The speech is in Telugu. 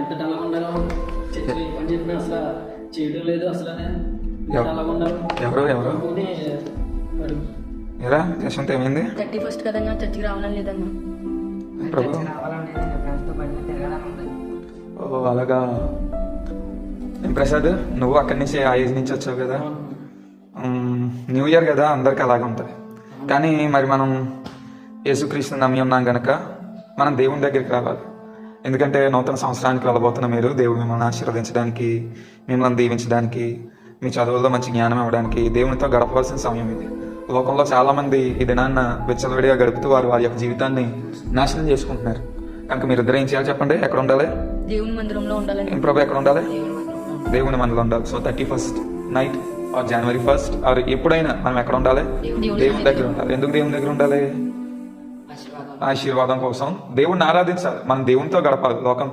ఎంత డల్గా ఉండాలో చర్చి అని చెప్పిన అసలు చేయడం లేదు అసలు డల్గా ఉండాలి. ఎవరు ఎరా యశ్వంత్ ఏమైంది? 31st కదన్నా చర్చికి రావాలని లేదన్నా. ప్రభు ఓ అలాగా. ప్రసాద్ నువ్వు అక్కడి నుంచి ఆ ఏజ్ నుంచి వచ్చావు కదా, న్యూ ఇయర్ కదా అందరికి అలాగే ఉంటుంది. కానీ మరి మనం యేసుక్రీస్తు నమ్మి ఉన్నాం గనక మనం దేవుని దగ్గరికి రావాలి. ఎందుకంటే నూతన సంవత్సరానికి వెళ్ళబోతున్న మీరు దేవుడు మిమ్మల్ని ఆశీర్వదించడానికి, మిమ్మల్ని దీవించడానికి, మీ చదువుల్లో మంచి జ్ఞానం ఇవ్వడానికి దేవునితో గడపవలసిన సమయం ఇది. లోకంలో చాలామంది ఈ దినాన్న విచ్చలవిడిగా గడుపుతూ వారి యొక్క జీవితాన్ని నాశనం చేసుకుంటున్నారు. కనుక మీరు ఇద్దరు ఏం చేయాలి చెప్పండి? ఎక్కడ ఉండాలి? దేవుని మందిరంలో ఉండాలని. ఏం ప్రభు ఎక్కడ ఉండాలి? దేవుని మందిరంలో ఉండాలి. So 31st night or January 1st or ఎప్పుడైనా మనం ఎక్కడ ఉండాలి? దేవుని దగ్గర ఉండాలి. ఎందుకు దేవుని దగ్గర ఉండాలి? ఆశీర్వాదం కోసం. దేవుణ్ణి ఆరాధించాలి. మనం దేవునితో గడపాలి. లోకం